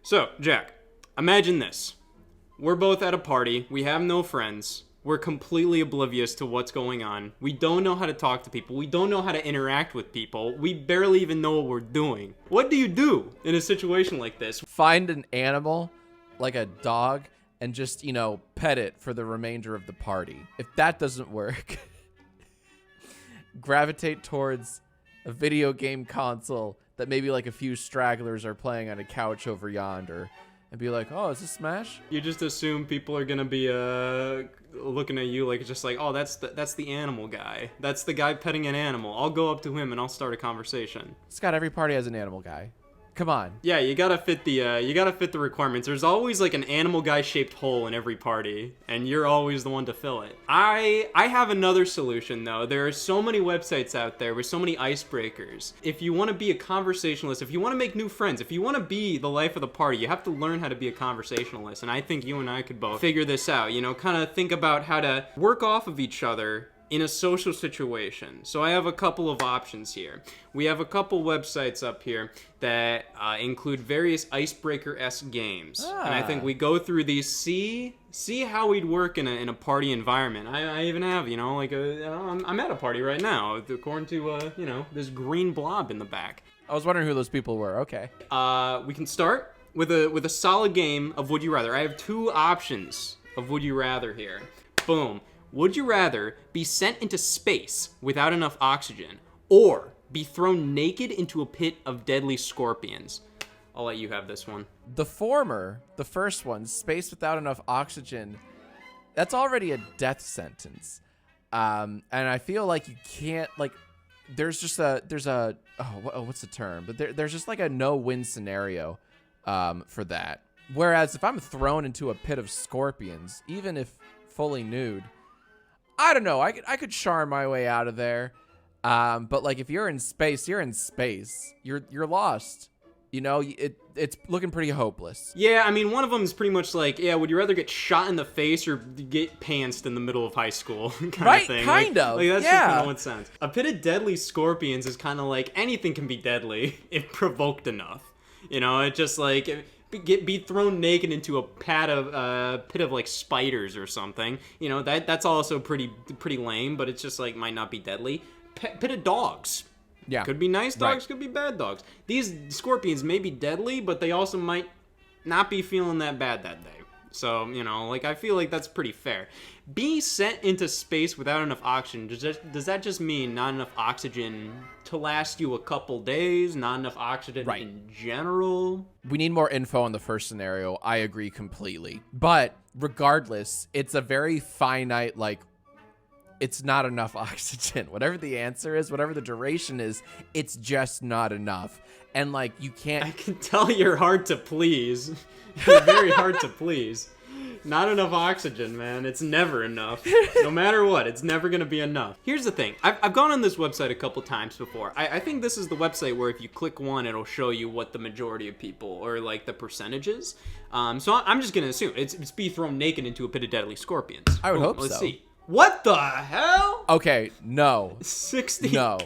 So, Jack, imagine this. We're both at a party. We have no friends. We're completely oblivious to what's going on. We don't know how to talk to people. We don't know how to interact with people. We barely even know what we're doing. What do you do in a situation like this? Find an animal, like a dog, and just, pet it for the remainder of the party. If that doesn't work, gravitate towards a video game console that maybe like a few stragglers are playing on a couch over yonder, and be like, oh, is this Smash? You just assume people are gonna be looking at you like, just like, oh, that's the animal guy. That's the guy petting an animal. I'll go up to him and I'll start a conversation. Scott, every party has an animal guy. Come on. Yeah, you gotta fit the requirements. There's always like an animal guy shaped hole in every party, and you're always the one to fill it. I have another solution though. There are so many websites out there with so many icebreakers. If you want to be a conversationalist, if you want to make new friends, if you want to be the life of the party, you have to learn how to be a conversationalist. And I think you and I could both figure this out. Kind of think about how to work off of each other in a social situation. So I have a couple of options here. We have a couple websites up here that include various icebreaker-esque games. And I think we go through these, see how we'd work in a party environment. I even have, I'm at a party right now, according to, this green blob in the back. I was wondering who those people were. Okay. We can start with a solid game of Would You Rather. I have two options of Would You Rather here. Boom. Would you rather be sent into space without enough oxygen, or be thrown naked into a pit of deadly scorpions? I'll let you have this one. The former, the first one, space without enough oxygen, that's already a death sentence. And I feel like you can't, what's the term? But there's just like a no-win scenario for that. Whereas if I'm thrown into a pit of scorpions, even if fully nude, I don't know. I could charm my way out of there. But like if you're in space, you're in space. You're lost. It's looking pretty hopeless. Yeah, I mean, one of them is pretty much like, yeah, would you rather get shot in the face or get pantsed in the middle of high school kind of thing? Kind of. Like that's just no sense. A pit of deadly scorpions is kind of like anything can be deadly if provoked enough. It's just like be thrown naked into a pit of like spiders or something. That's also pretty lame, but it's just like might not be deadly. Pit of dogs. Yeah. Could be nice dogs, could be bad dogs. These scorpions may be deadly, but they also might not be feeling that bad that day. So, I feel like that's pretty fair. Being sent into space without enough oxygen, does that just mean not enough oxygen to last you a couple days? Not enough oxygen in general? We need more info on the first scenario. I agree completely. But regardless, it's a very finite, it's not enough oxygen. Whatever the answer is, whatever the duration is, it's just not enough. And you can't... I can tell you're hard to please. You're very hard to please. Not enough oxygen, man. It's never enough. No matter what, it's never going to be enough. Here's the thing. I've gone on this website a couple times before. I think this is the website where if you click one, it'll show you what the majority of people, or the percentages. So I'm just going to assume it's be thrown naked into a pit of deadly scorpions. I would hope so. Let's see. What the hell? Okay, no. 60. No.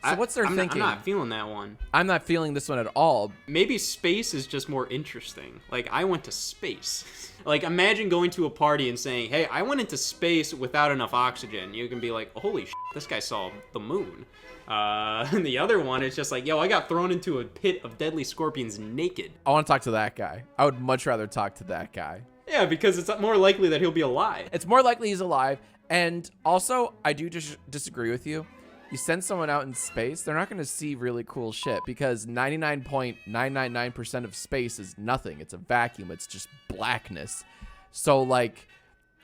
So what's their thinking? I'm not feeling that one. I'm not feeling this one at all. Maybe space is just more interesting. I went to space. Imagine going to a party and saying, hey, I went into space without enough oxygen. You can be like, holy shit, this guy saw the moon. And the other one is just like, yo, I got thrown into a pit of deadly scorpions naked. I want to talk to that guy. I would much rather talk to that guy. Yeah, because it's more likely that he'll be alive. It's more likely he's alive. And also, I do disagree with you. You send someone out in space, they're not going to see really cool shit because 99.999% of space is nothing. It's a vacuum. It's just blackness. So,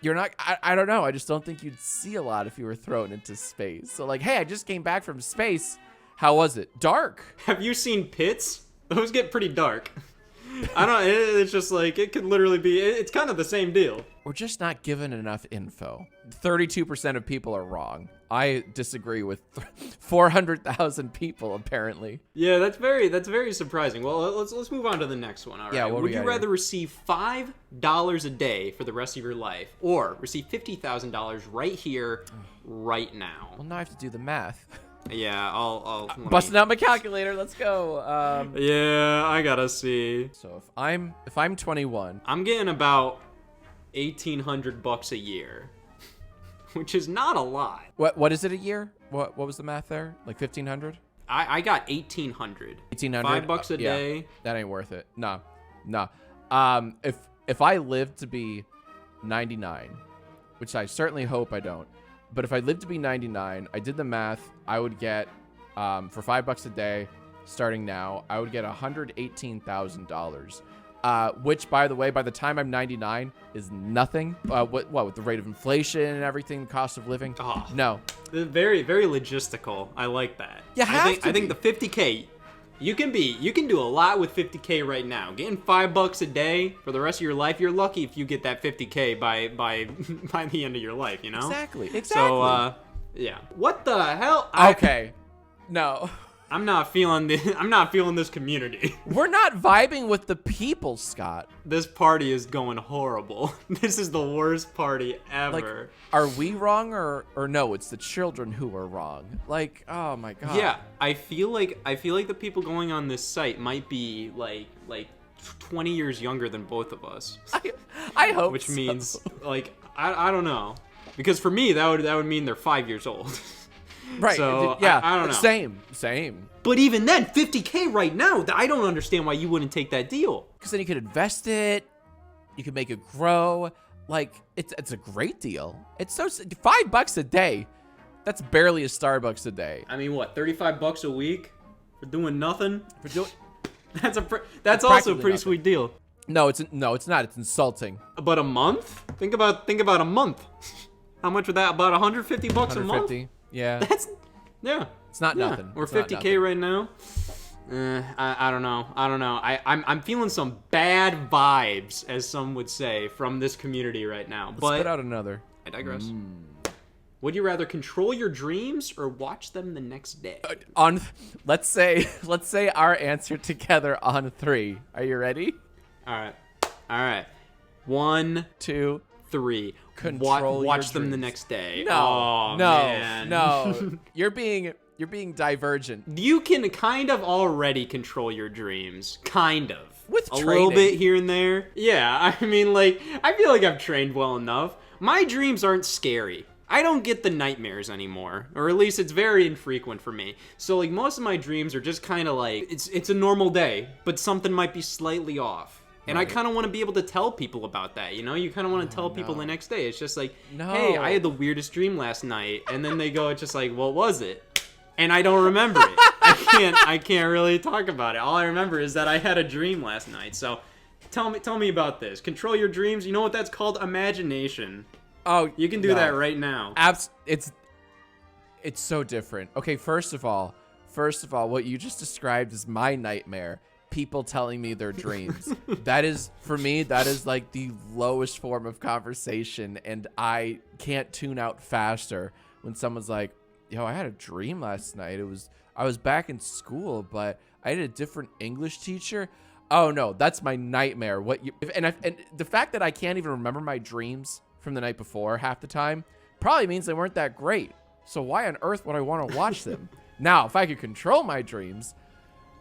you're not... I don't know. I just don't think you'd see a lot if you were thrown into space. So, hey, I just came back from space. How was it? Dark. Have you seen pits? Those get pretty dark. I don't... It's just it could literally be... It's kind of the same deal. We're just not given enough info. 32% of people are wrong. I disagree with 400,000 people, apparently. Yeah, that's very surprising. Well, let's move on to the next one. All right. Yeah, would you rather receive $5 a day for the rest of your life, or receive $50,000 right here, right now? Well, now I have to do the math. Yeah, I'll let me- Busting out my calculator. Let's go. Yeah, I gotta see. So if I'm 21, I'm getting about $1,800 a year, which is not a lot. what is it a year? What was the math there? Like 1,500? I got 1,800. 1,800. $5 a Yeah, day. that ain't worth it. No. If I live to be 99, which I certainly hope I don't, but if I live to be 99, I did the math. I would get for $5 a day, starting now, I would get $118,000. Which, by the way, by the time I'm 99, is nothing. What with the rate of inflation and everything, the cost of living? Oh. No. Very, very logistical. I like that. I think the 50K, you can do a lot with 50K right now. Getting $5 a day for the rest of your life, you're lucky if you get that 50K by by the end of your life, you know? Exactly. So, yeah. What the hell? Okay. No. I'm not feeling this community. We're not vibing with the people, Scott. This party is going horrible. This is the worst party ever. Like, are we wrong or no? It's the children who are wrong. Like, oh my god. Yeah, I feel like the people going on this site might be like 20 years younger than both of us. I hope. Which so. means like I don't know, because for me that would mean they're 5 years old. Right. So yeah. I don't know. Same. But even then, 50K right now, I don't understand why you wouldn't take that deal. Because then you could invest it, you could make it grow. Like it's a great deal. It's so $5 a day. That's barely a Starbucks a day. I mean, what, $35 a week for doing nothing? For doing that's also a pretty sweet deal. No, it's not. It's insulting. But a month? Think about a month. How much would that? About $150 a month? Yeah. Yeah. It's not nothing. We're It's not 50K nothing. right now. I don't know. I'm feeling some bad vibes, as some would say, from this community right now. Let's But put out another. I digress. Would you rather control your dreams or watch them the next day? Let's say our answer together on 3. Are you ready? All right. 1, 2, 3. Control watch your them the dreams. next day. No, Oh, no, man. no. You're being divergent. You can kind of already control your dreams. Kind of. With a training. little bit here and there. Yeah, I mean, like, I feel like I've trained well enough. My dreams aren't scary. I don't get the nightmares anymore, or at least it's very infrequent for me. So, like, most of my dreams are just kind of like, it's a normal day, but something might be slightly off. And I kind of want to be able to tell people about that, you know? You kind of want to tell people the next day. It's just like, hey, I had the weirdest dream last night. And then they go, it's just like, what was it? And I don't remember it. I can't really talk about it. All I remember is that I had a dream last night. So tell me about this. Control your dreams. You know what that's called? Imagination. Oh, You can do that right now. It's so different. Okay, first of all, what you just described is my nightmare. People telling me their dreams. That is, for me, that is like the lowest form of conversation, and I can't tune out faster when someone's like, yo, I had a dream last night. I was back in school, but I had a different English teacher. Oh no, that's my nightmare. And the fact that I can't even remember my dreams from the night before half the time probably means they weren't that great. So why on earth would I want to watch them? Now, if I could control my dreams,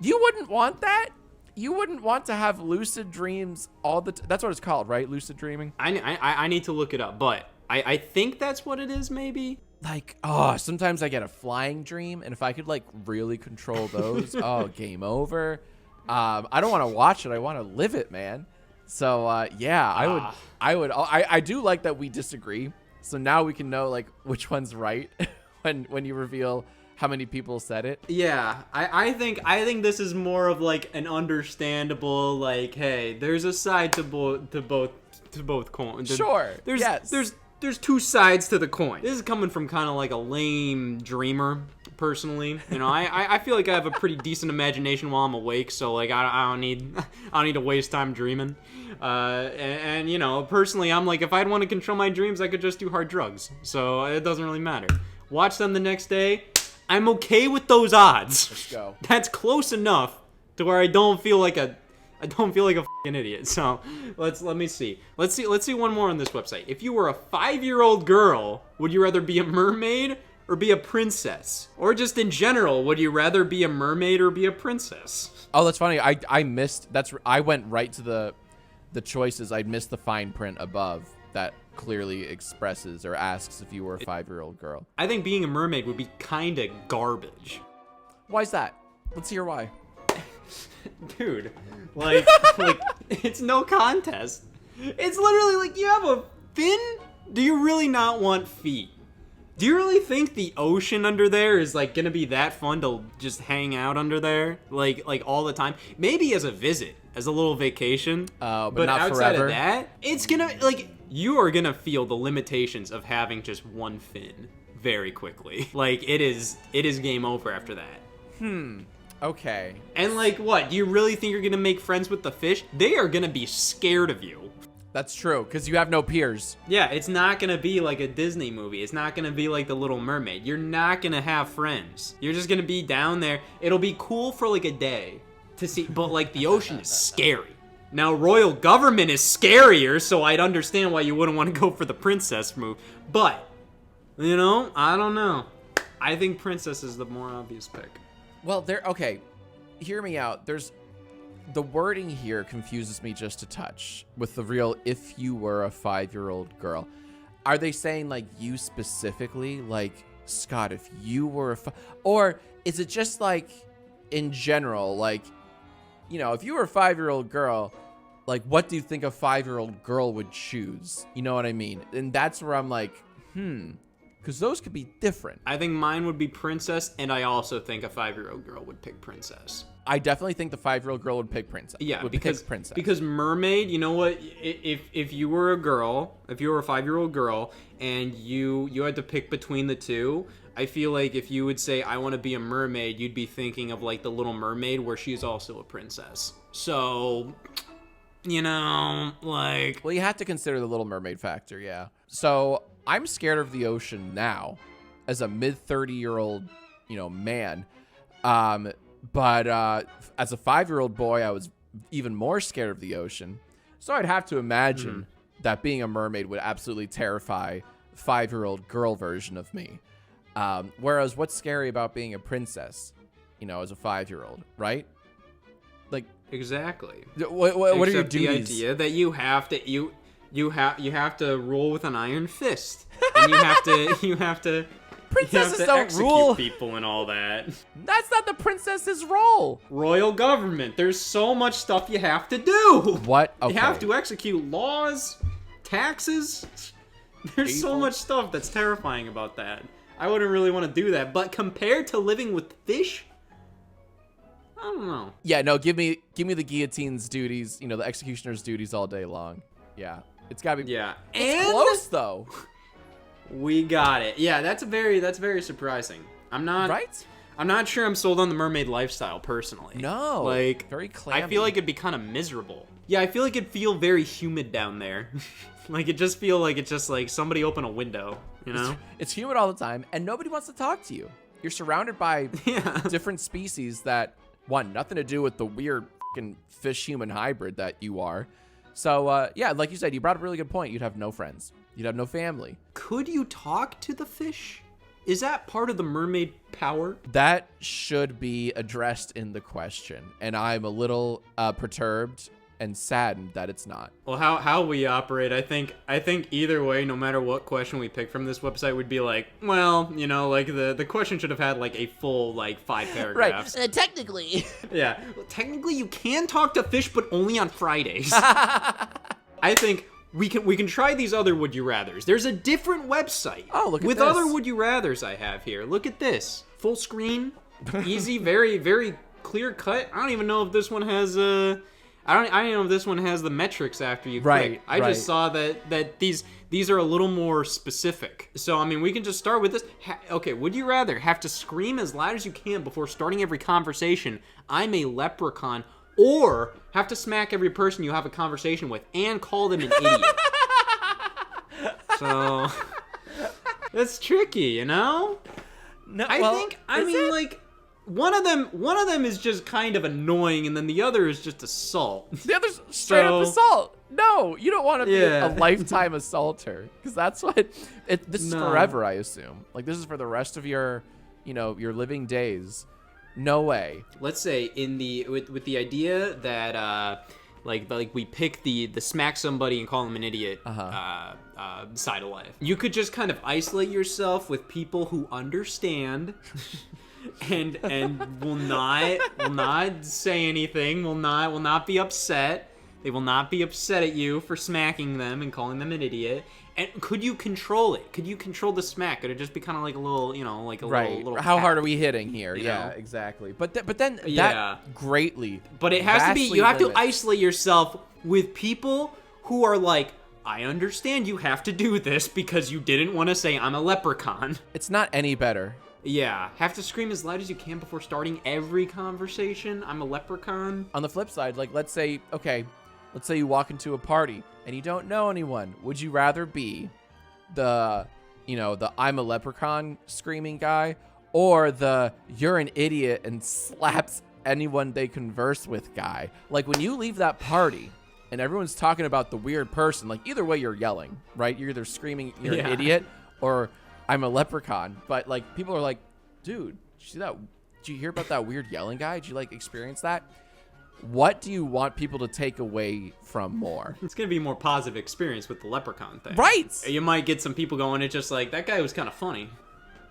you wouldn't want that. You wouldn't want to have lucid dreams all the time. That's what it's called, right? Lucid dreaming. I need to look it up, but I think that's what it is, maybe. Like, sometimes I get a flying dream, and if I could like really control those, game over. I don't want to watch it. I want to live it, man. So yeah, I do like that we disagree. So now we can know like which one's right when you reveal how many people said it. Yeah, I think this is more of like an understandable, like, hey, there's a side to both coins. Sure. There's two sides to the coin. This is coming from kind of like a lame dreamer, personally. You know, I feel like I have a pretty decent imagination while I'm awake, so like I don't need to waste time dreaming. And you know, personally, I'm like, if I'd want to control my dreams, I could just do hard drugs. So it doesn't really matter. Watch them the next day. I'm okay with those odds. Let's go. That's close enough to where I don't feel like a fucking idiot. So let me see. Let's see one more on this website. If you were a 5-year-old girl, would you rather be a mermaid or be a princess? Or just in general, would you rather be a mermaid or be a princess? Oh, that's funny. I missed. I went right to the choices. I missed the fine print above that clearly expresses or asks if you were a 5-year-old girl. I think being a mermaid would be kind of garbage. Why's that? Let's hear why. Dude, like it's no contest. It's literally like, you have a fin? Do you really not want feet? Do you really think the ocean under there is like gonna be that fun to just hang out under there, like all the time? Maybe as a visit, as a little vacation. But not outside forever. of that, it's gonna like, you are gonna feel the limitations of having just one fin very quickly. Like it is game over after that. Okay. And like, what? Do you really think you're gonna make friends with the fish? They are gonna be scared of you. That's true, because you have no peers. Yeah, it's not gonna be like a Disney movie. It's not gonna be like The Little Mermaid. You're not gonna have friends. You're just gonna be down there. It'll be cool for like a day to see, but like the ocean is scary. Now, royal government is scarier, so I'd understand why you wouldn't want to go for the princess move. But, you know, I don't know. I think princess is the more obvious pick. Well, okay. Hear me out. The wording here confuses me just a touch with the real if you were a 5-year-old girl. Are they saying like you specifically, like Scott, if you were or is it just like in general, like, you know, if you were a 5-year-old girl, like what do you think a 5-year-old girl would choose? You know what I mean? And that's where I'm like, because those could be different. I think mine would be princess, and I also think a 5-year-old girl would pick princess. I definitely think the 5-year-old girl would pick princess. Yeah, pick princess. Because mermaid, you know what? If you were a girl, if you were a 5-year-old girl, and you had to pick between the two, I feel like if you would say I want to be a mermaid, you'd be thinking of like the Little Mermaid, where she's also a princess. So, you know, like, well, you have to consider the Little Mermaid factor, yeah. So I'm scared of the ocean now, as a mid-30-year-old, you know, man. But as a 5-year-old boy, I was even more scared of the ocean. So I'd have to imagine that being a mermaid would absolutely terrify the 5-year-old girl version of me. Whereas what's scary about being a princess, you know, as a 5-year-old, right? Like, exactly. What are your Except duties? the idea that you have to rule with an iron fist, and you have to Princesses you have to don't execute rule people and all that. That's not the princess's role. Royal government. There's so much stuff you have to do. What? Okay. You have to execute laws, taxes. There's so much stuff that's terrifying about that. I wouldn't really want to do that. But compared to living with fish, I don't know. Yeah, no, give me the guillotine's duties, you know, the executioner's duties all day long. Yeah. It's gotta be. Yeah. It's And close though. we got it. Yeah, that's very surprising. I'm not sure I'm sold on the mermaid lifestyle personally. No. Like, very clammy. I feel like it'd be kind of miserable. Yeah, I feel like it'd feel very humid down there. Like it just feel like it's just like somebody open a window, you know? It's humid all the time and nobody wants to talk to you. You're surrounded by different species that nothing to do with the weird fucking fish human hybrid that you are. So yeah, like you said, you brought up a really good point. You'd have no friends. You'd have no family. Could you talk to the fish? Is that part of the mermaid power? That should be addressed in the question, and I'm a little perturbed and saddened that it's not. Well, how we operate, I think either way, no matter what question we pick from this website, would be like, well, you know, like the question should have had like a full like 5 paragraphs. Right. Technically. Yeah. Well, technically, you can talk to fish, but only on Fridays. I think we can try these other would you rathers. There's a different website. Oh, look at with this. other would you rathers I have here. Look at this. Full screen, easy, very very clear cut. I don't even know if this one has I don't know if this one has the metrics after you click. I just saw that these are a little more specific. So I mean, we can just start with this. Okay, would you rather have to scream as loud as you can before starting every conversation, "I'm a leprechaun," or have to smack every person you have a conversation with and call them an idiot? So that's tricky, you know? No, I mean, One of them is just kind of annoying, and then the other is just assault. The other's straight up assault. No, you don't want to be Yeah. a lifetime assaulter, because that's what this is forever, I assume. Like, this is for the rest of your, your living days. No way. Let's say with the idea that like we pick the smack somebody and call them an idiot side of life. You could just kind of isolate yourself with people who understand. And will not say anything, will not be upset. They will not be upset at you for smacking them and calling them an idiot. And could you control it? Could you control the smack? Could it just be kind of like a little, like a little How tap, hard are we hitting here? know? Exactly. But then Yeah. that greatly. But it has to be, vastly you have to limits. isolate yourself with people who are like, I understand you have to do this because you didn't want to say I'm a leprechaun. It's not any better. Yeah, have to scream as loud as you can before starting every conversation. I'm a leprechaun. On the flip side, like, let's say you walk into a party and you don't know anyone. Would you rather be the I'm a leprechaun screaming guy, or the you're an idiot and slaps anyone they converse with guy? Like, when you leave that party and everyone's talking about the weird person, like, either way you're yelling, right? You're either screaming you're an idiot or I'm a leprechaun. But, like, people are like, dude, did you see that? Did you hear about that weird yelling guy? Did you, like, experience that? What do you want people to take away from more? It's going to be a more positive experience with the leprechaun thing. Right. You might get some people going, it's just like, that guy was kind of funny.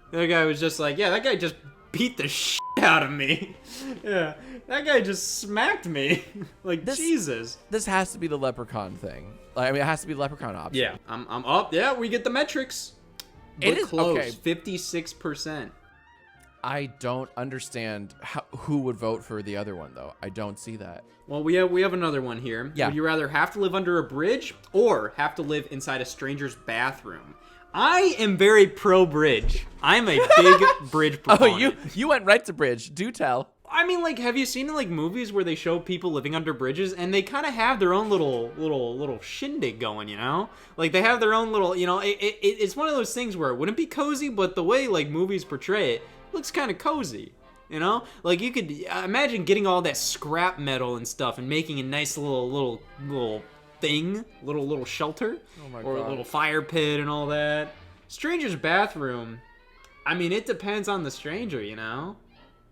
The other guy was just like, yeah, that guy just beat the shit out of me. Yeah, that guy just smacked me. Like, Jesus. This has to be the leprechaun thing. Like, I mean, it has to be the leprechaun option. Yeah, I'm up. Yeah, we get the metrics. It is close. okay. 56%. I don't understand who would vote for the other one, though. I don't see that. Well, we have another one here. Yeah. Would you rather have to live under a bridge or have to live inside a stranger's bathroom? I am very pro-bridge. I'm a big bridge proponent. Oh, you went right to bridge. Do tell. I mean, like, have you seen like movies where they show people living under bridges and they kind of have their own little shindig going, Like, they have their own little, it's one of those things where it wouldn't be cozy, but the way like movies portray it looks kind of cozy, Like, you could imagine getting all that scrap metal and stuff and making a nice little thing, little shelter, or a little fire pit and all that. Stranger's bathroom. I mean, it depends on the stranger,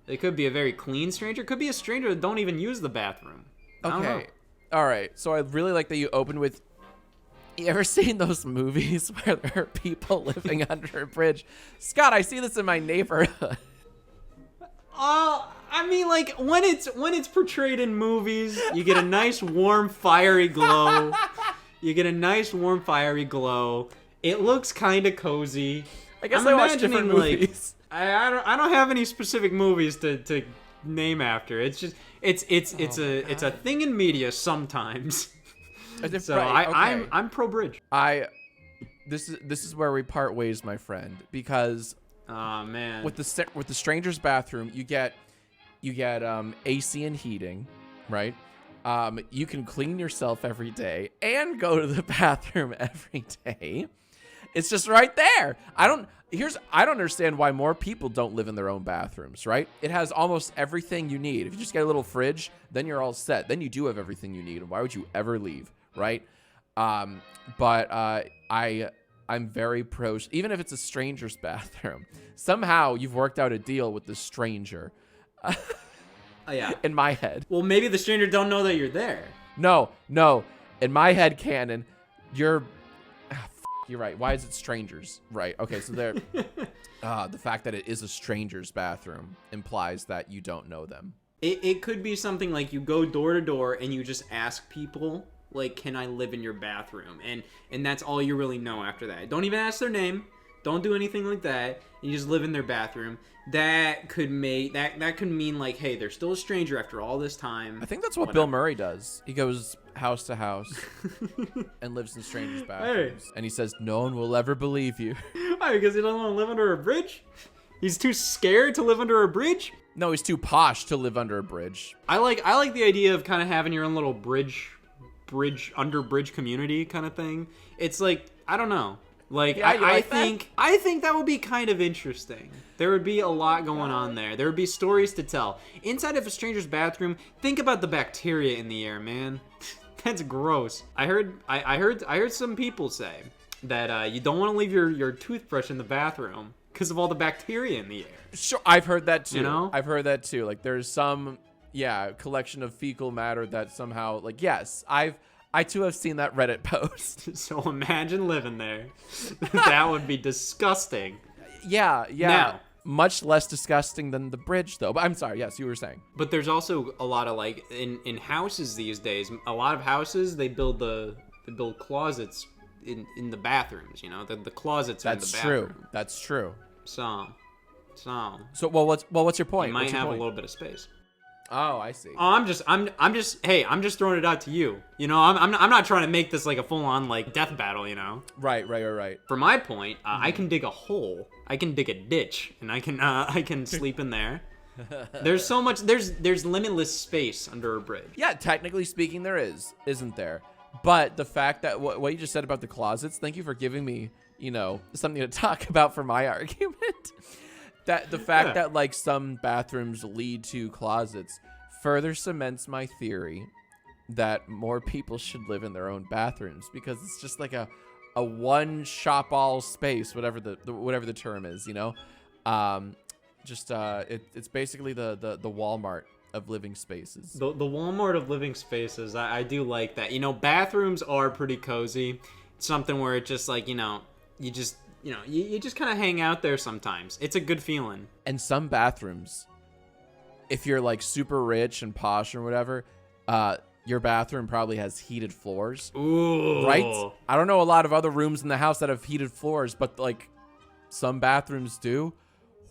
It could be a very clean stranger. It could be a stranger that don't even use the bathroom. I don't know. Okay. All right. So I really like that you opened with, you ever seen those movies where there are people living under a bridge? Scott, I see this in my neighborhood. I mean, like, when it's portrayed in movies, you get a nice warm fiery glow. It looks kind of cozy. I guess I watch different movies. I don't have any specific movies to name after. It's just it's a thing in media sometimes. So right, okay. I'm pro bridge. This is where we part ways, my friend, because oh man, with the stranger's bathroom, you get AC and heating, right? You can clean yourself every day and go to the bathroom every day. It's just right there. I don't understand why more people don't live in their own bathrooms, right? It has almost everything you need. If you just get a little fridge, then you're all set. Then you do have everything you need. And why would you ever leave, right? But I'm very pro, even if it's a stranger's bathroom. Somehow you've worked out a deal with the stranger. Yeah. In my head. Well, maybe the stranger don't know that you're there. No. In my head canon, you're right. Why is it strangers? Right. Okay, so there the fact that it is a stranger's bathroom implies that you don't know them. It could be something like you go door to door and you just ask people, like, can I live in your bathroom? And that's all you really know after that. Don't even ask their name. Don't do anything like that. You just live in their bathroom. That could mean like, hey, they're still a stranger after all this time. I think that's what Bill Murray does. He goes house to house and lives in strangers' bathrooms. Hey. And he says, no one will ever believe you. Why? Because he doesn't want to live under a bridge? He's too scared to live under a bridge? No, he's too posh to live under a bridge. I like the idea of kind of having your own little bridge under bridge community kind of thing. It's like, I don't know. Like, Yeah, you like that? I think that would be kind of interesting. There would be a lot going on there. There would be stories to tell. Inside of a stranger's bathroom, think about the bacteria in the air, man. That's gross. I heard some people say that you don't want to leave your toothbrush in the bathroom because of all the bacteria in the air. Sure, I've heard that too. You know? I've heard that too. Like, there's some, collection of fecal matter that somehow, like, yes, I too have seen that Reddit post. So imagine living there. That would be disgusting. Yeah. Now, much less disgusting than the bridge, though. But I'm sorry. Yes, you were saying. but there's also a lot of, like, in houses these days, a lot of houses, they build closets in the bathrooms, you know? The closets are in the That's bathroom. true. That's true. So So, what's your point? you might What's your have a point? little bit of space. Oh, I see. Oh, I'm just throwing it out to you. You know, I'm not trying to make this like a full on like death battle. You know. Right. For my point, I can dig a hole. I can dig a ditch, and I can sleep in there. There's so much. There's limitless space under a bridge. Yeah, technically speaking, there isn't there? But the fact that what you just said about the closets, thank you for giving me, something to talk about for my argument. That the fact that like some bathrooms lead to closets further cements my theory that more people should live in their own bathrooms, because it's just like a one shop all space, whatever the term is, it's basically the Walmart of living spaces. The Walmart of living spaces. I do like that. You know, bathrooms are pretty cozy. It's something where it just like you just kind of hang out there sometimes. It's a good feeling. And some bathrooms, if you're like super rich and posh or whatever, your bathroom probably has heated floors. Ooh. Right? I don't know a lot of other rooms in the house that have heated floors, but like some bathrooms do.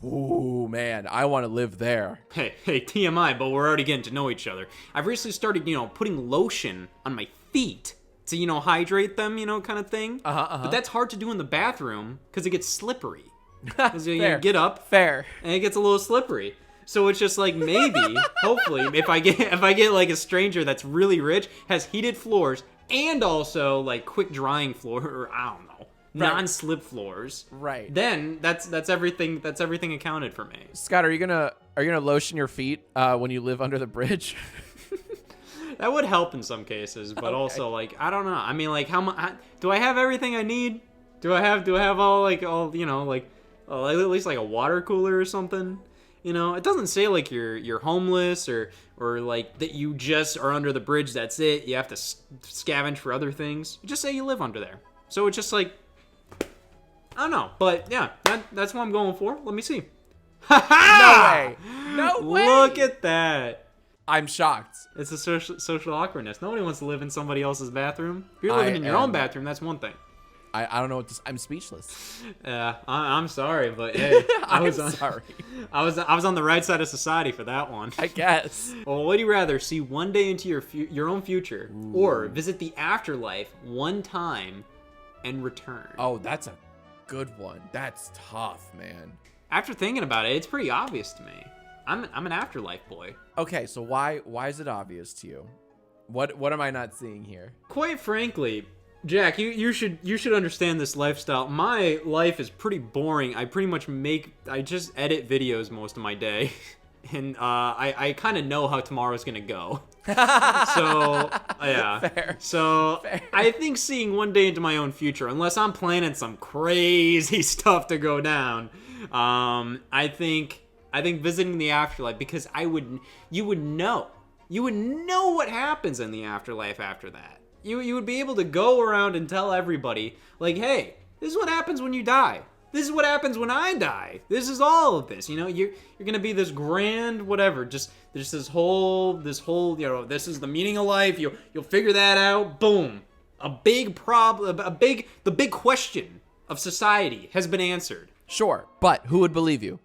Ooh, man, I want to live there. Hey, TMI, but we're already getting to know each other. I've recently started, putting lotion on my feet to, hydrate them, kind of thing. But that's hard to do in the bathroom because it gets slippery. Because you get up, Fair, and it gets a little slippery. So it's just like maybe, hopefully, if I get like a stranger that's really rich, has heated floors, and also like quick drying floor, or I don't know, non-slip floors. Right. Then that's everything. That's everything accounted for me. Scott, are you gonna lotion your feet when you live under the bridge? That would help in some cases, but also like I don't know. I mean, like how much do I have everything I need? Do I have all at least like a water cooler or something? It doesn't say like you're homeless or like that you just are under the bridge. That's it. You have to scavenge for other things. You just say you live under there. So it's just like I don't know, but yeah, that's what I'm going for. Let me see. No way. Look at that. I'm shocked. It's a social awkwardness. Nobody wants to live in somebody else's bathroom. If you're living in your own bathroom, that's one thing. I don't know what this. I'm speechless. I'm sorry, but hey, sorry. I was on the right side of society for that one. I guess. Well, would you rather see one day into your own future, or visit the afterlife one time and return? Oh, that's a good one. That's tough, man. After thinking about it, it's pretty obvious to me. I'm an afterlife boy. Okay, so why is it obvious to you? What am I not seeing here? Quite frankly, Jack, you should understand this lifestyle. My life is pretty boring. I just edit videos most of my day. And I kind of know how tomorrow's gonna go. So yeah. Fair. So Fair. I think seeing one day into my own future, unless I'm planning some crazy stuff to go down, I think visiting the afterlife, because you would know what happens in the afterlife after that. You would be able to go around and tell everybody, like, hey, this is what happens when you die. This is what happens when I die. This is all of this. You're gonna be this grand whatever. Just there's this whole this is the meaning of life. You'll figure that out. Boom. A big problem. The big question of society has been answered. Sure, but who would believe you?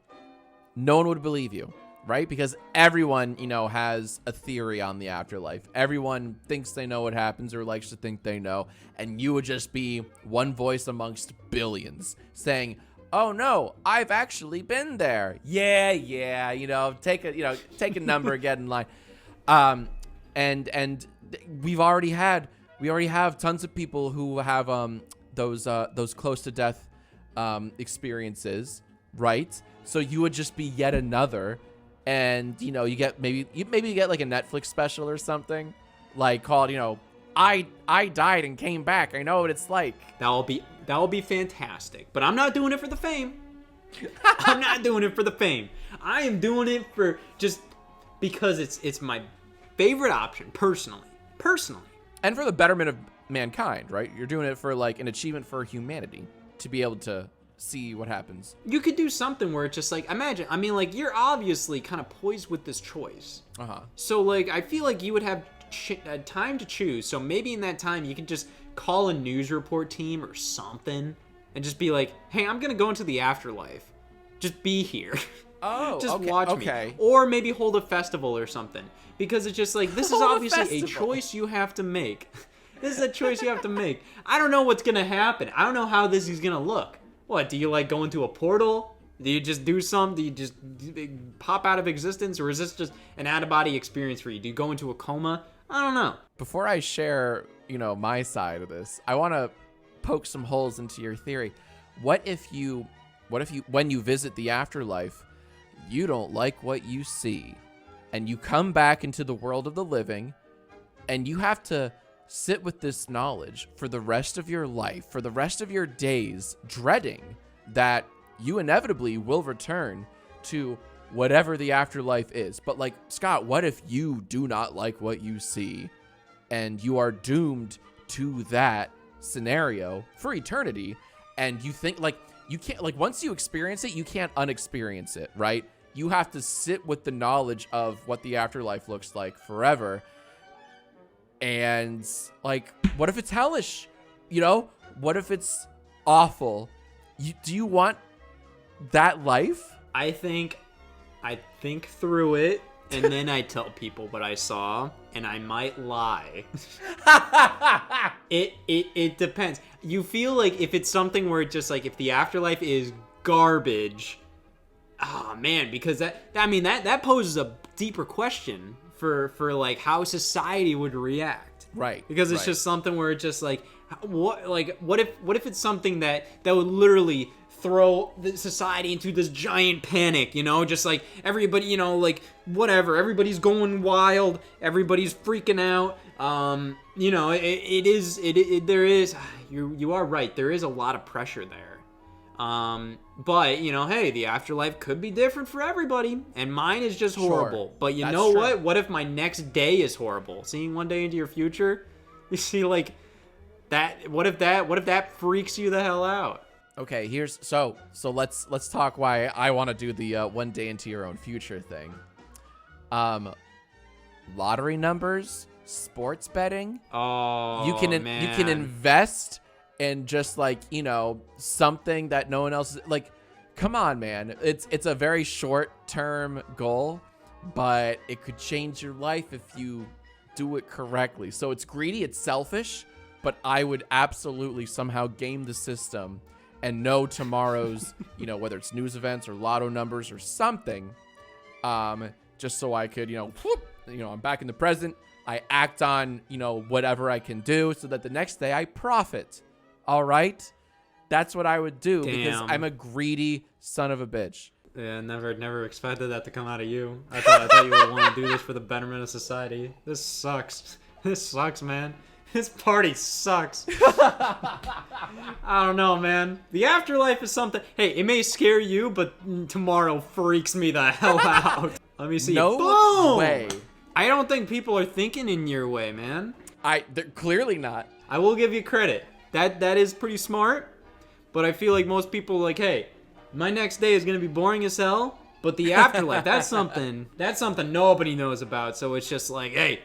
No one would believe you, right? Because everyone, has a theory on the afterlife. Everyone thinks they know what happens or likes to think they know. And you would just be one voice amongst billions saying, oh no, I've actually been there. Yeah, take a number, get in line. And we already have tons of people who have those close to death experiences, right? So you would just be yet another, and you know, you get maybe you get like a Netflix special or something, like called, you know, I died and came back. I know what it's like. That will be fantastic. But I'm not doing it for the fame. I'm not doing it for the fame. I am doing it for just because it's my favorite option personally. And for the betterment of mankind, right? You're doing it for like an achievement for humanity to be able to see what happens. You could do something where it's just like, imagine, I mean, like, you're obviously kind of poised with this choice. So like, I feel like you would have time to choose. So maybe in that time you could just call a news report team or something and just be like, hey, I'm gonna go into the afterlife. Just be here. Oh, just okay, watch okay. me. Or maybe hold a festival or something. Because it's just like, this is obviously a festival. choice you have to make. This is a choice you have to make. I don't know what's gonna happen. I don't know how this is gonna look. What, do you like go into a portal? Do you just do something? Do you just pop out of existence? Or is this just an out-of-body experience for you? Do you go into a coma? I don't know. Before I share, you know, my side of this, I want to poke some holes into your theory. What if you, when you visit the afterlife, you don't like what you see, and you come back into the world of the living, and you have to sit with this knowledge for the rest of your life, for the rest of your days, dreading that you inevitably will return to whatever the afterlife is. But like, Scott, what if you do not like what you see and you are doomed to that scenario for eternity, and you think like you can't, like, once you experience it, you can't unexperience it, right? You have to sit with the knowledge of what the afterlife looks like forever. And like, what if it's hellish? You know, what if it's awful? Do you want that life? I think through it, and then I tell people what I saw, and I might lie. It depends. You feel like if it's something where it's just like, if the afterlife is garbage, oh man, because that poses a deeper question for like how society would react. Right. Because it's just something where it's just like, what if it's something that would literally throw the society into this giant panic, you know, just like everybody, you know, like whatever, everybody's going wild, everybody's freaking out. You know, there is, you are right, there is a lot of pressure there. But you know, hey, the afterlife could be different for everybody, and mine is just horrible. Sure. But you That's know true. what? What if my next day is horrible? Seeing one day into your future, you see like that. What if that freaks you the hell out? Okay, here's so let's talk why I want to do the one day into your own future thing. Lottery numbers, sports betting. Oh, you can invest in just like, you know, something that no one else is, like, come on, man. It's a very short-term goal, but it could change your life if you do it correctly. So it's greedy, it's selfish, but I would absolutely somehow game the system and know tomorrow's, you know, whether it's news events or lotto numbers or something, just so I could, you know, I'm back in the present. I act on, you know, whatever I can do so that the next day I profit. All right? That's what I would do. Damn. Because I'm a greedy son of a bitch. Yeah, never expected that to come out of you. I thought you would want to do this for the betterment of society. This sucks. This sucks, man. This party sucks. I don't know, man. The afterlife is something. Hey, it may scare you, but tomorrow freaks me the hell out. Let me see. No Boom! way. I don't think people are thinking in your way, man. They're clearly not. I will give you credit. That is pretty smart. But I feel like most people are like, hey, my next day is gonna be boring as hell. But the afterlife, that's something nobody knows about. So it's just like, hey,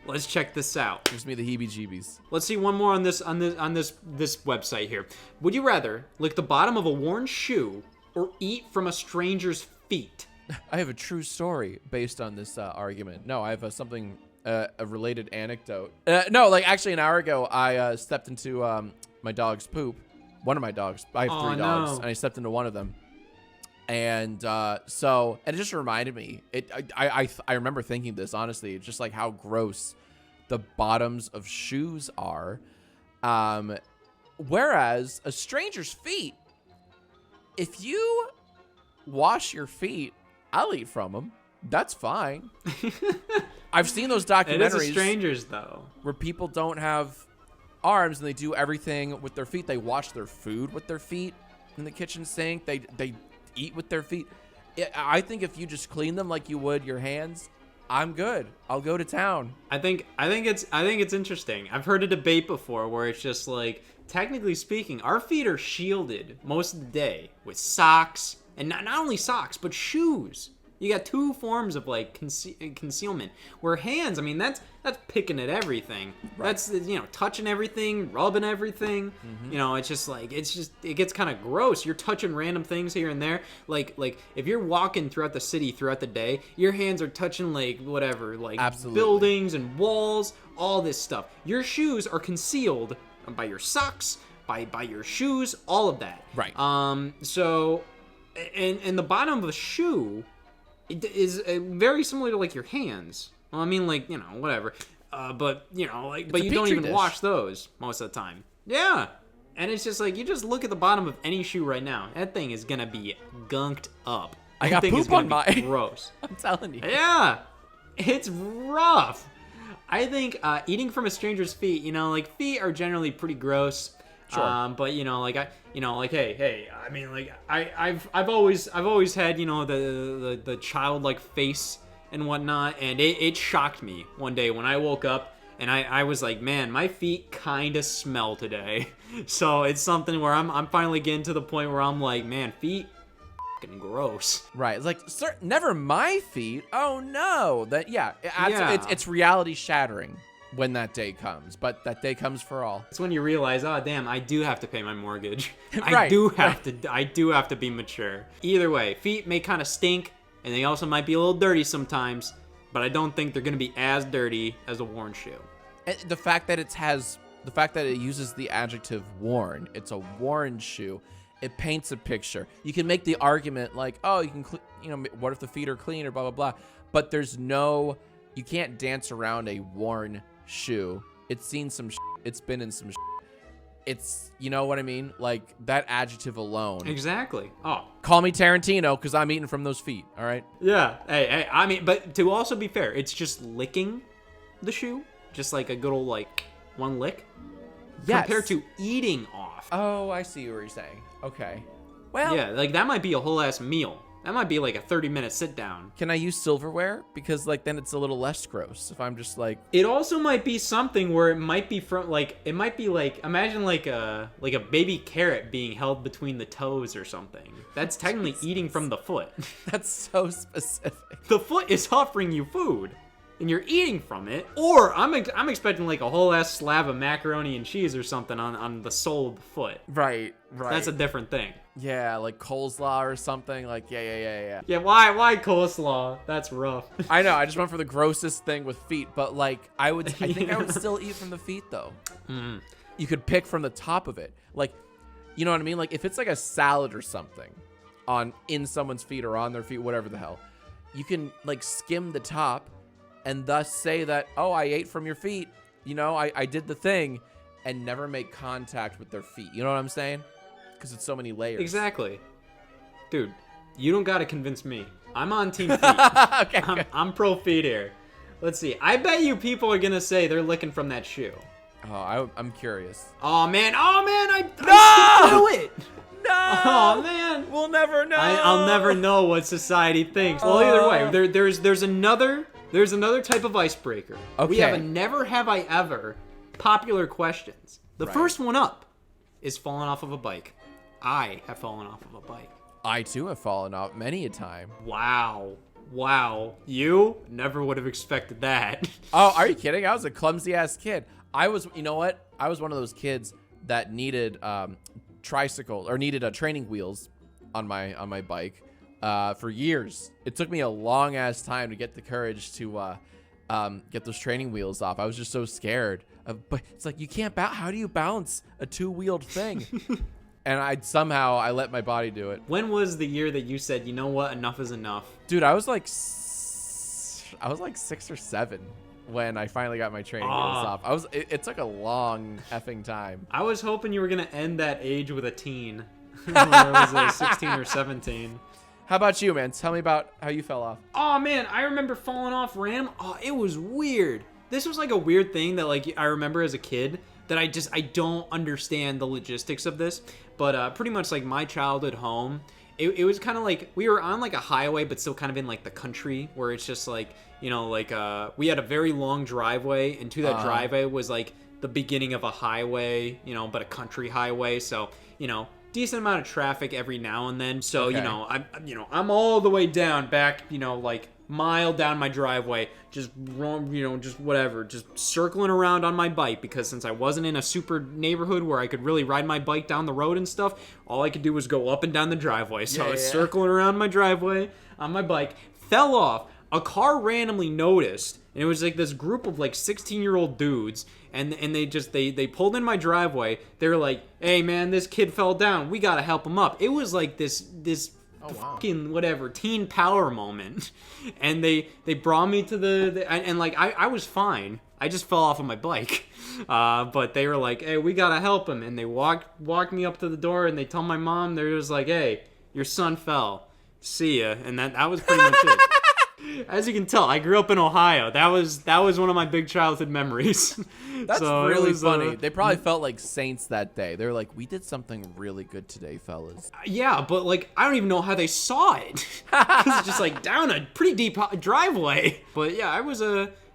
let's check this out. Gives me the heebie-jeebies. Let's see one more on this website here. Would you rather lick the bottom of a worn shoe or eat from a stranger's feet? I have a true story based on this argument. No, I have something, a related anecdote. No, like actually an hour ago, I stepped into my dog's poop. One of my dogs. I have three dogs, no. and I stepped into one of them. And so it just reminded me. I remember thinking this honestly. It's just like how gross the bottoms of shoes are. Whereas a stranger's feet, if you wash your feet, I'll eat from them. That's fine. I've seen those documentaries. It is a stranger's, though. Where people don't have arms and they do everything with their feet. They wash their food with their feet in the kitchen sink. They eat with their feet. I think if you just clean them like you would your hands, I'm good. I'll go to town. I think it's interesting. I've heard a debate before where it's just like, technically speaking, our feet are shielded most of the day with socks, and not only socks, but shoes. You got two forms of like concealment. Where hands, I mean, that's picking at everything. Right. That's, you know, touching everything, rubbing everything. Mm-hmm. You know, it's just it gets kind of gross. You're touching random things here and there. Like if you're walking throughout the city throughout the day, your hands are touching like whatever, like Absolutely. Buildings and walls, all this stuff. Your shoes are concealed by your socks, by your shoes, all of that. Right. So, and the bottom of a shoe, it is very similar to like your hands. Well, I mean, like, you know, whatever. But you know, like, but you don't even wash those most of the time. Yeah. And it's just like, you just look at the bottom of any shoe right now. That thing is gonna be gunked up. I got poop on mine. Gross. I'm telling you. Yeah. It's rough. I think eating from a stranger's feet, you know, like, feet are generally pretty gross. Sure. But you know, like hey, I mean, like, I've always had, you know, the childlike face and whatnot, and it shocked me one day when I woke up and I was like, man, my feet kind of smell today. So it's something where I'm finally getting to the point where I'm like, man, feet fucking gross. Right. It's like, sir, never my feet. Oh no. It's reality shattering when that day comes, but that day comes for all. It's when you realize, oh damn, I do have to pay my mortgage. Right, I do have to be mature. Either way, feet may kind of stink, and they also might be a little dirty sometimes, but I don't think they're gonna be as dirty as a worn shoe. And the fact that it uses the adjective worn, it's a worn shoe. It paints a picture. You can make the argument like, oh, you can, what if the feet are clean or blah blah blah, but you can't dance around a worn shoe. It's seen some it's been in some it's, you know what I mean, like that adjective alone. Exactly. Oh, call me Tarantino because I'm eating from those feet. All right. Yeah. Hey, I mean, but to also be fair, it's just licking the shoe, just like a good old like one lick. Yes. Compared to eating off. Oh, I see what you're saying. Okay. Well, yeah, like that might be a whole ass meal. That might be like a 30-minute sit down. Can I use silverware? Because like then it's a little less gross if I'm just like. It also might be something where it might be from like, it might be like, imagine like a baby carrot being held between the toes or something. That's technically Jesus. Eating from the foot. That's so specific. The foot is offering you food, and you're eating from it. Or I'm expecting like a whole ass slab of macaroni and cheese or something on the sole of the foot. Right. That's a different thing. Yeah, like coleslaw or something. Like, yeah. Yeah, why coleslaw? That's rough. I know, I just went for the grossest thing with feet, but like, I think I would still eat from the feet though. Mm. You could pick from the top of it. Like, you know what I mean? Like, if it's like a salad or something in someone's feet or on their feet, whatever the hell, you can like skim the top and thus say that, oh, I ate from your feet. You know, I did the thing, and never make contact with their feet. You know what I'm saying? Because it's so many layers. Exactly. Dude, you don't got to convince me. I'm on team feet. Okay, I'm pro feet here. Let's see. I bet you people are going to say they're licking from that shoe. Oh, I'm curious. Oh, man. I knew it. No! Oh, man. We'll never know. I'll never know what society thinks. Well, either way, there's another type of icebreaker. Okay. We have a never have I ever popular questions. The first one up is falling off of a bike. I have fallen off of a bike. I too have fallen off many a time. Wow. You never would have expected that. Oh, are you kidding? I was a clumsy ass kid. You know what? I was one of those kids that needed training wheels on my bike for years. It took me a long ass time to get the courage to get those training wheels off. I was just so scared. But it's like, you can't how do you balance a two-wheeled thing? And I let my body do it. When was the year that you said, you know what, enough is enough? Dude, I was like 6 or 7. when I finally got my training wheels Ah. off. It took a long effing time. I was hoping you were gonna end that age with a teen. When I was 16 or 17. How about you, man? Tell me about how you fell off. Oh man, I remember falling off random. Oh, it was weird. This was like a weird thing that like I remember as a kid that I don't understand the logistics of this. But pretty much like my childhood home, it was kind of like we were on like a highway, but still kind of in like the country where it's just like, you know, like we had a very long driveway, and to that driveway was like the beginning of a highway, you know, but a country highway. So, you know, decent amount of traffic every now and then. So, Okay. I'm all the way down back, you know, like mile down my driveway, just whatever, just circling around on my bike, because since I wasn't in a super neighborhood where I could really ride my bike down the road and stuff, all I could do was go up and down the driveway. So I was circling around my driveway on my bike, fell off. A car randomly noticed, and it was like this group of like 16-year-old dudes, and they pulled in my driveway. They were like, "Hey man, this kid fell down. We gotta help him up." It was like this fucking whatever teen power moment, and they brought me to and like I was fine. I just fell off of my bike, but they were like, "Hey, we gotta help him," and they walked me up to the door, and they told my mom, they was like, "Hey, your son fell. See ya," and that was pretty much it. As you can tell, I grew up in Ohio. That was one of my big childhood memories. That's So really it was, funny. They probably felt like saints that day. They were like, we did something really good today, fellas. Yeah, but like I don't even know how they saw it. Because it's just like down a pretty deep driveway. But yeah,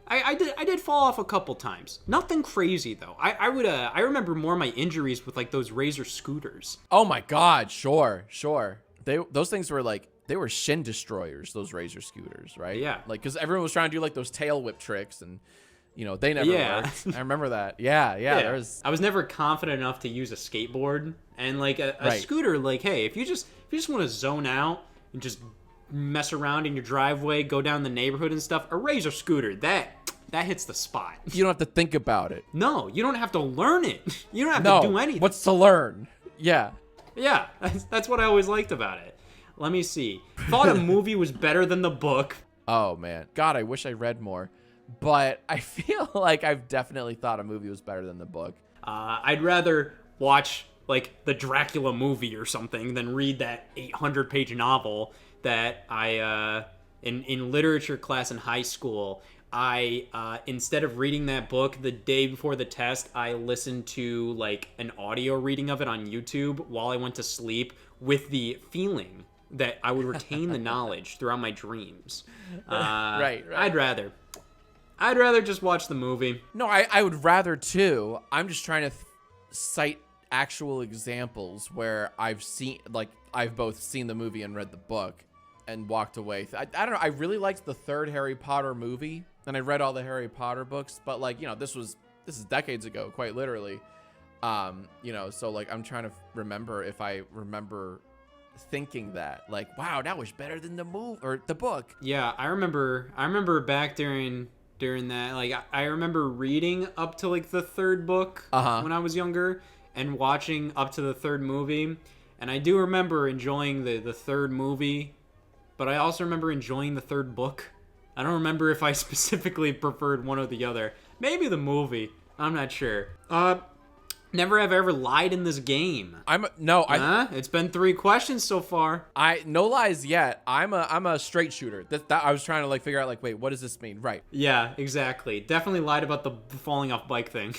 I did fall off a couple times. Nothing crazy though. I remember more of my injuries with like those Razor scooters. Oh my God, sure. Those things were like, they were shin destroyers, those Razor scooters, right? Yeah. Like, because everyone was trying to do like those tail whip tricks, and you know, they never worked. I remember that. Yeah. There was. I was never confident enough to use a skateboard, and like a scooter. Like, hey, if you just want to zone out and just mess around in your driveway, go down the neighborhood and stuff, a Razor scooter that hits the spot. You don't have to think about it. No, you don't have to learn it. You don't have to do anything. What's to learn? Yeah. Yeah, that's what I always liked about it. Let me see. Thought a movie was better than the book. Oh man, God, I wish I read more, but I feel like I've definitely thought a movie was better than the book. I'd rather watch like the Dracula movie or something than read that 800-page novel that I in literature class in high school. I instead of reading that book the day before the test, I listened to like an audio reading of it on YouTube while I went to sleep, with the feeling that I would retain the knowledge throughout my dreams. Right. I'd rather just watch the movie. No, I would rather too. I'm just trying to cite actual examples where I've both seen the movie and read the book and walked away. I don't know. I really liked the third Harry Potter movie, and I read all the Harry Potter books, but like, you know, this is decades ago, quite literally. You know, so like I'm trying to remember if I remember thinking that like, wow, that was better than the movie or the book. Yeah, I remember back during that, like I remember reading up to like the third book when I was younger and watching up to the third movie, and I do remember enjoying the third movie, but I also remember enjoying the third book. I don't remember if I specifically preferred one or the other. Maybe the movie. I'm not sure. Never have I ever lied in this game. It's been 3 questions so far. No lies yet. I'm a straight shooter. That I was trying to like figure out like, wait, what does this mean? Right. Yeah, exactly. Definitely lied about the falling off bike thing.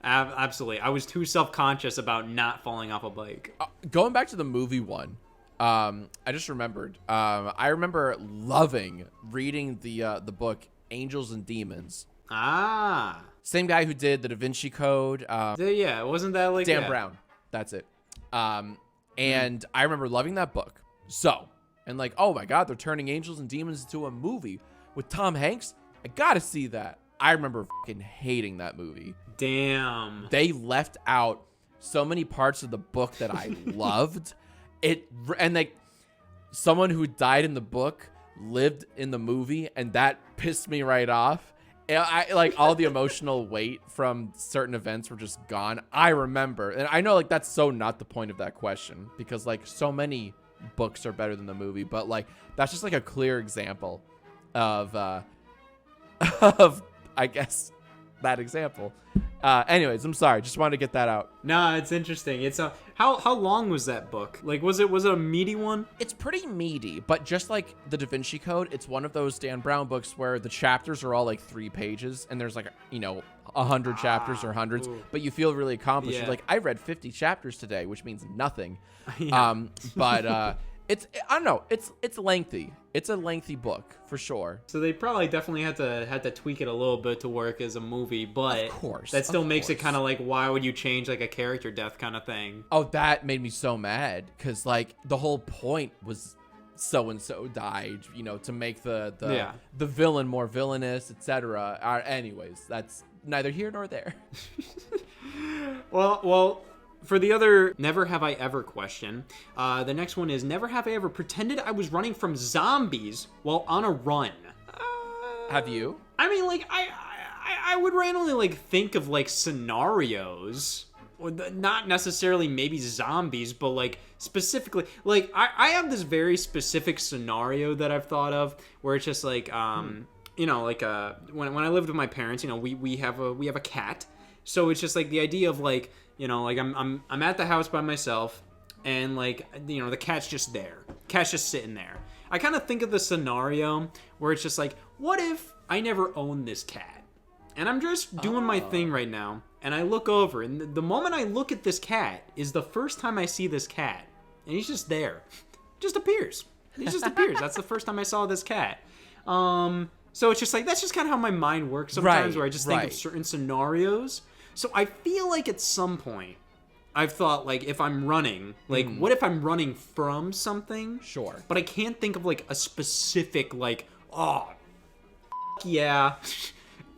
Absolutely. I was too self-conscious about not falling off a bike. Going back to the movie one, I just remembered. I remember loving reading the book Angels and Demons. Ah. Same guy who did the Da Vinci Code. Yeah, wasn't that like Dan Brown? That's it. And I remember loving that book. So, and like, oh my God, they're turning Angels and Demons into a movie with Tom Hanks. I gotta see that. I remember fucking hating that movie. Damn. They left out so many parts of the book that I loved. And like, someone who died in the book lived in the movie, and that pissed me right off. I like all the emotional weight from certain events were just gone. I remember, and I know like that's so not the point of that question, because like so many books are better than the movie, but like that's just like a clear example of I guess, that example. Anyways, I'm sorry. Just wanted to get that out. No, it's interesting. It's a how long was that book? Like, was it a meaty one? It's pretty meaty, but just like the Da Vinci Code, it's one of those Dan Brown books where the chapters are all like 3 pages, and there's like 100 chapters or hundreds, but you feel really accomplished. Yeah. You're like, I read 50 chapters today, which means nothing. Yeah. But it's I don't know. It's lengthy. It's a lengthy book for sure. So they probably definitely had to tweak it a little bit to work as a movie, but Of course, that still of makes it course. kind of like, why would you change like a character death kind of thing? Oh, that made me so mad because like the whole point was so and so died, to make the villain more villainous, etc. Anyways, that's neither here nor there. Well, for the other never have I ever question, the next one is never have I ever pretended I was running from zombies while on a run. Have you? I mean, like, I would randomly, like, think of, like, scenarios. Or not necessarily maybe zombies, but, like, specifically. Like, I have this very specific scenario that I've thought of where it's just, like, when I lived with my parents, we have a cat. So it's just, like, the idea of, like, like, I'm at the house by myself, and, like, the cat's just there. Cat's just sitting there. I kind of think of the scenario where it's just like, what if I never owned this cat? And I'm just doing my thing right now, and I look over, and the moment I look at this cat is the first time I see this cat. And he's just there. Just appears. He just appears. That's the first time I saw this cat. So it's just like, that's just kind of how my mind works sometimes, where I just think of certain scenarios. So I feel like at some point, I've thought, like, if I'm running, like, what if I'm running from something? Sure. But I can't think of, like, a specific, like, oh, yeah,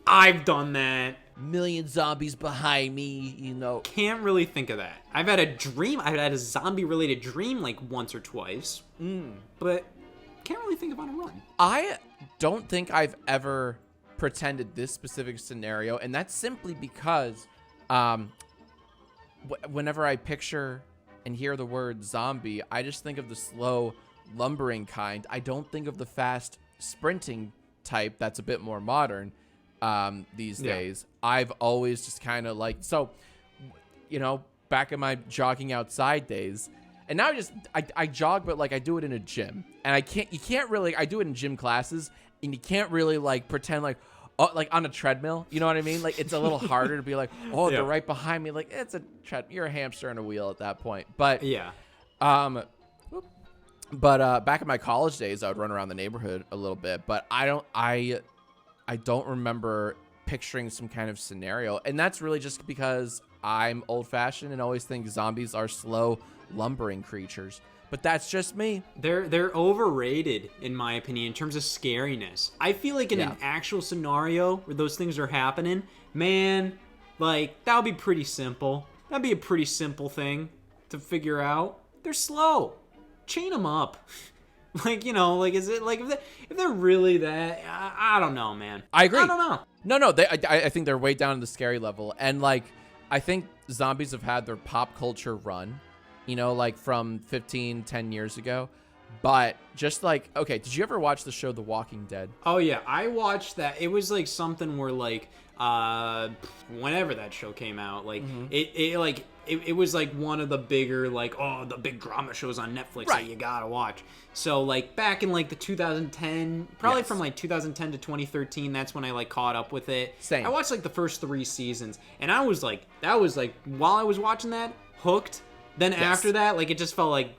I've done that. Million zombies behind me, Can't really think of that. I've had a zombie-related dream, like, once or twice. But can't really think of on a run. I don't think I've ever pretended this specific scenario, and that's simply because whenever I picture and hear the word zombie, I just think of the slow lumbering kind. I don't think of the fast sprinting type that's a bit more modern these days. I've always just kind of like, back in my jogging outside days, and now I jog, but like I do it in a gym, and I do it in gym classes, and you can't really like pretend like, like on a treadmill, you know what I mean? Like it's a little harder to be like, they're right behind me. Like it's a you're a hamster on a wheel at that point. But back in my college days, I would run around the neighborhood a little bit, but I don't remember picturing some kind of scenario, and that's really just because I'm old-fashioned and always think zombies are slow, lumbering creatures. But that's just me. They're overrated, in my opinion, in terms of scariness. I feel like in an actual scenario where those things are happening, man, like, that would be pretty simple. That'd be a pretty simple thing to figure out. They're slow. Chain them up. Like, is it, like, if they're really that, I don't know, man. I agree. I don't know. No, I think they're way down to the scary level. And, like, I think zombies have had their pop culture run, like from 10 years ago. But just like, okay, did you ever watch the show The Walking Dead? Oh, yeah, I watched that. It was, like, something where, like, whenever that show came out, like, it was, like, one of the bigger, like, the big drama shows on Netflix that you gotta watch. So, like, back in, like, the 2010, probably from, like, 2010 to 2013, that's when I, like, caught up with it. Same. I watched, like, the first 3 seasons, and I was, like, while I was watching that, hooked. Then after that, like, it just felt like,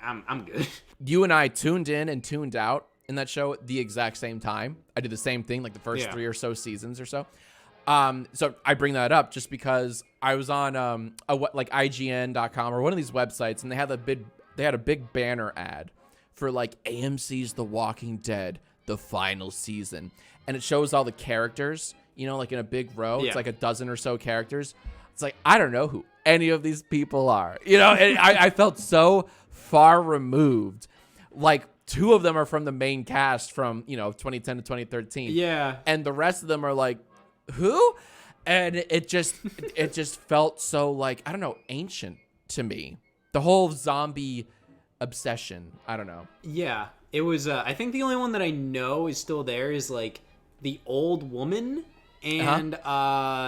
I'm good. You and I tuned in and tuned out in that show at the exact same time. I did the same thing, like the first 3 or so seasons or so. So I bring that up just because I was on like IGN.com or one of these websites, and they had a big banner ad for like AMC's The Walking Dead, the final season, and it shows all the characters, like in a big row. It's like a dozen or so characters. It's like, I don't know who any of these people are, and I felt so far removed. Like 2 of them are from the main cast from 2010 to 2013. Yeah, and the rest of them are like, who? And it just felt so like, I don't know, ancient to me. The whole zombie obsession. I don't know. Yeah, it was. I think the only one that I know is still there is like the old woman and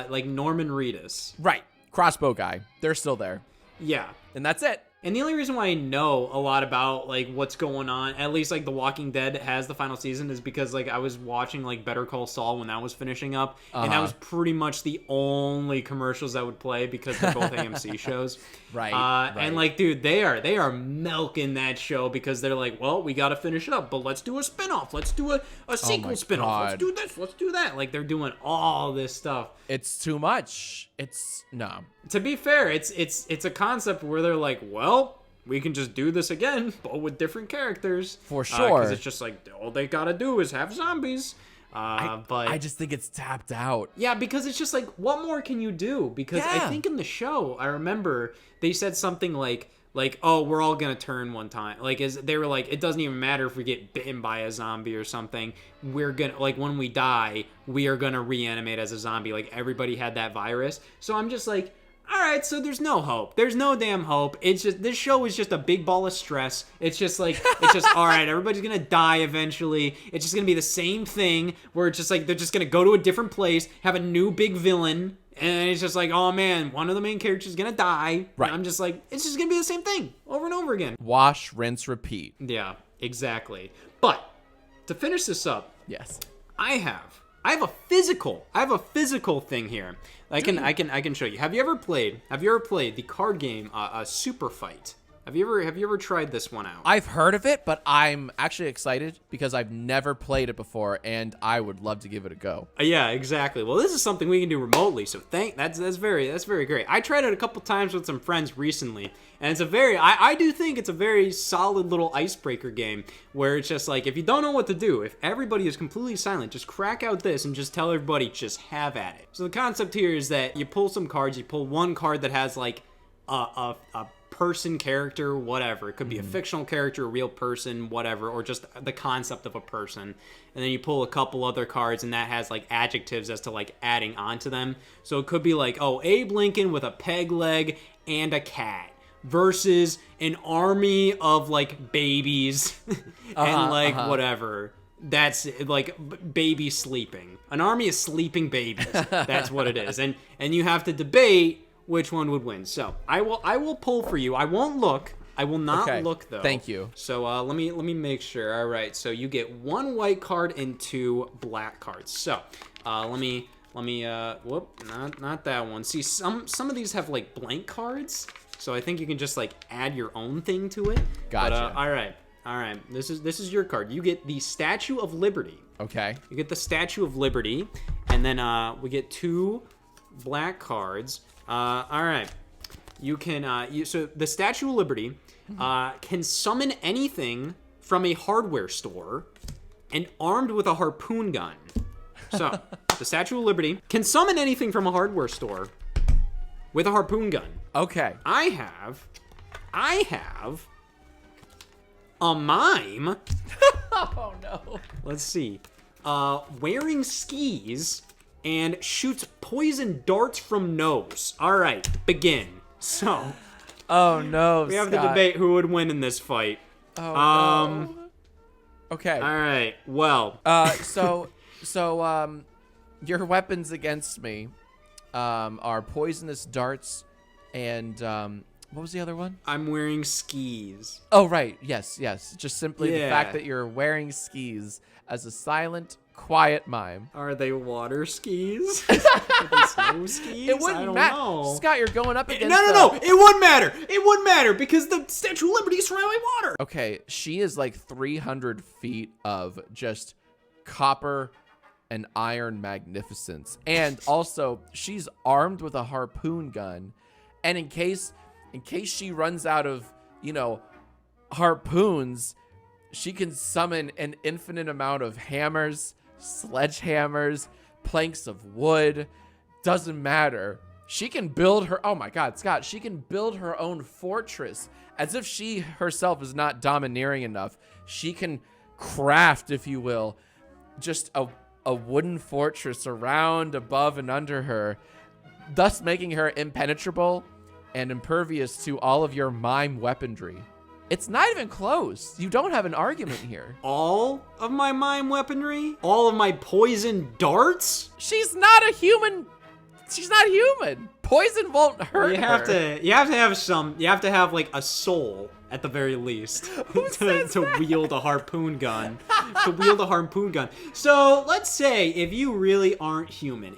like Norman Reedus. Right. Crossbow guy. They're still there. Yeah. And that's it. And the only reason why I know a lot about like what's going on, at least like The Walking Dead has the final season, is because like I was watching like Better Call Saul when that was finishing up, and that was pretty much the only commercials that would play because they're both AMC shows. Right. And like, dude, they are milking that show because they're like, well, we got to finish it up, but let's do a spinoff, let's do a sequel spinoff, let's do this, let's do that. Like they're doing all this stuff. It's too much. No. To be fair, it's a concept where they're like, well, we can just do this again, but with different characters. For sure. Because it's just like, all they gotta do is have zombies. But I just think it's tapped out. yeah, because it's just like, what more can you do? Because I think in the show, I remember they said something like, oh, we're all gonna turn one time. Like, they were like, it doesn't even matter if we get bitten by a zombie or something. We're gonna, like, when we die, we are gonna reanimate as a zombie. Like, everybody had that virus. So I'm just like, all right, so there's no hope. There's no damn hope. It's just, this show is just a big ball of stress. It's just like, all right, everybody's gonna die eventually. It's just gonna be the same thing where it's just like, they're just gonna go to a different place, have a new big villain, and it's just like, oh man, one of the main characters is gonna die. Right. And I'm just like, it's just gonna be the same thing over and over again. Wash, rinse, repeat. Yeah, exactly. But to finish this up, Yes. I have a physical thing here. I can show you. Have you ever played the card game Super Fight? Have you ever tried this one out? I've heard of it, but I'm actually excited because I've never played it before, and I would love to give it a go. Yeah, exactly. Well, this is something we can do remotely, so that's very great. I tried it a couple times with some friends recently, and it's I do think it's a very solid little icebreaker game where it's just like, if you don't know what to do, if everybody is completely silent, just crack out this and just tell everybody, just have at it. So the concept here is that you pull some cards, you pull one card that has like a person, character, whatever. It could be a fictional character, a real person, whatever, or just the concept of a person. And then you pull a couple other cards, and that has like adjectives as to like adding onto them. So it could be like, oh, Abe Lincoln with a peg leg and a cat versus an army of like babies and like whatever. That's like babies sleeping. An army of sleeping babies. That's what it is. And you have to debate which one would win. So I will pull for you. I won't look. I will not look though. Thank you. So let me make sure. All right. So you get one white card and two black cards. So let me whoop, not that one. See, some of these have like blank cards. So I think you can just like add your own thing to it. Gotcha. But, all right. This is your card. You get the Statue of Liberty. Okay. You get the Statue of Liberty, and then we get two black cards. All right. You can so the Statue of Liberty can summon anything from a hardware store and armed with a harpoon gun. So, the Statue of Liberty can summon anything from a hardware store with a harpoon gun. Okay. I have a mime. Oh no. Let's see. Wearing skis and shoots poison darts from nose. All right, begin. So, oh no. we have to debate who would win in this fight. Oh, no. Okay. All right. Well. So your weapons against me, are poisonous darts, and what was the other one? I'm wearing skis. Oh right. Yes. Just simply the Yeah. fact that you're wearing skis as a silent, quiet mime. Are they water skis? Are they snow skis? It wouldn't matter. Scott, you're going up against No. It wouldn't matter. It wouldn't matter because the Statue of Liberty is surrounded by water. Okay, she is like 300 feet of just copper and iron magnificence. And also, she's armed with a harpoon gun. And in case she runs out of, harpoons, she can summon an infinite amount of hammers, sledgehammers, planks of wood. Doesn't matter. She can build her, oh my God, Scott, she can build her own fortress as if she herself is not domineering enough. She can craft, if you will, just a wooden fortress around, above, and under her, thus making her impenetrable and impervious to all of your mime weaponry. It's not even close. You don't have an argument here. All of my mime weaponry? All of my poison darts? She's not a human. She's not human. Poison won't hurt You have her. to have like a soul at the very least to wield a harpoon gun. So let's say if you really aren't human,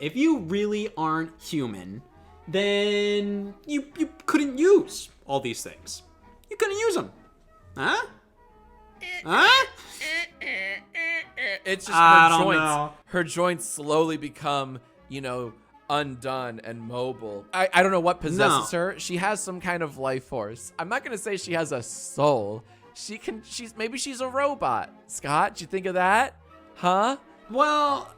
then you couldn't use all these things. You couldn't use them. Huh? It's just I her don't joints. know. Her joints slowly become, undone and mobile. I don't know what possesses her. She has some kind of life force. I'm not gonna say she has a soul. Maybe she's a robot. Scott, did you think of that? Huh? Well,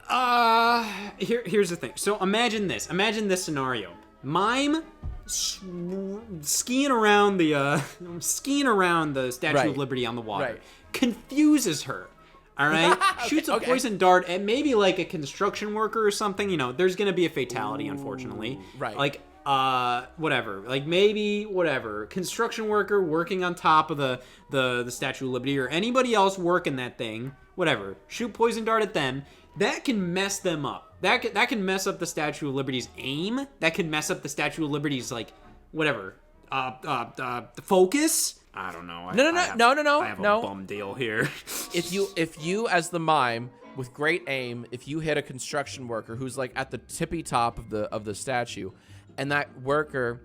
here's the thing. So imagine this scenario. Mime skiing around the Statue of Liberty on the water. Right. Confuses her. All right, shoots a poison dart at maybe like a construction worker or something. There's gonna be a fatality, unfortunately. Right. Like, whatever. Like maybe whatever construction worker working on top of the Statue of Liberty or anybody else working that thing. Whatever. Shoot poison dart at them. That can mess them up. That can mess up the Statue of Liberty's aim. That can mess up the Statue of Liberty's like, whatever. Focus. I don't know. No. I have a bum deal here. If you as the mime with great aim, if you hit a construction worker who's like at the tippy top of the statue, and that worker,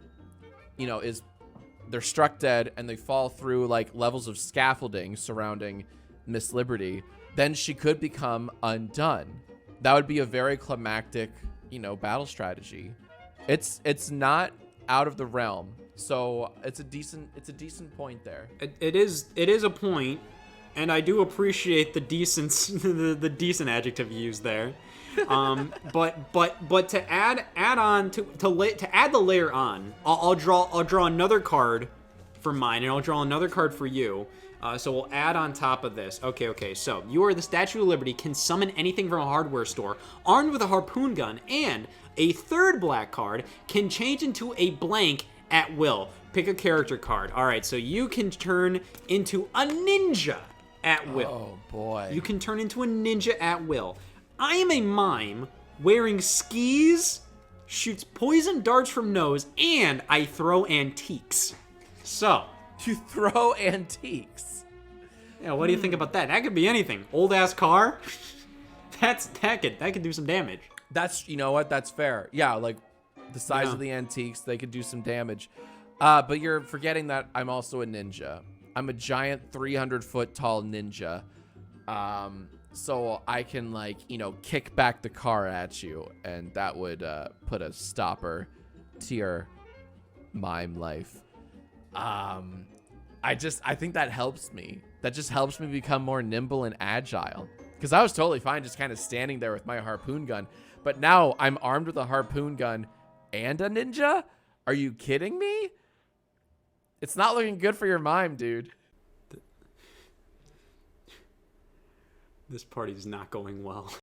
they're struck dead and they fall through like levels of scaffolding surrounding Miss Liberty, then she could become undone. That would be a very climactic, battle strategy. It's not out of the realm. So it's a decent point there. It is a point, and I do appreciate the decent the decent adjective used there. But to add the layer on, I'll draw another card for mine, and I'll draw another card for you. So we'll add on top of this. Okay. So you are the Statue of Liberty, can summon anything from a hardware store, armed with a harpoon gun, and a third black card can change into a blank at will. Pick a character card. All right, so you can turn into a ninja at will. Oh boy. You can turn into a ninja at will. I am a mime wearing skis, shoots poison darts from nose, and I throw antiques. So, you throw antiques. Yeah, what do you think about that? That could be anything. Old ass car. that could do some damage. That's what? That's fair. Yeah, like the size of the antiques, they could do some damage. But you're forgetting that I'm also a ninja. I'm a giant 300-foot tall ninja. So I can kick back the car at you, and that would put a stopper to your mime life. I think that helps me. That just helps me become more nimble and agile. Because I was totally fine just kind of standing there with my harpoon gun. But now I'm armed with a harpoon gun and a ninja? Are you kidding me? It's not looking good for your mime, dude. This party's not going well.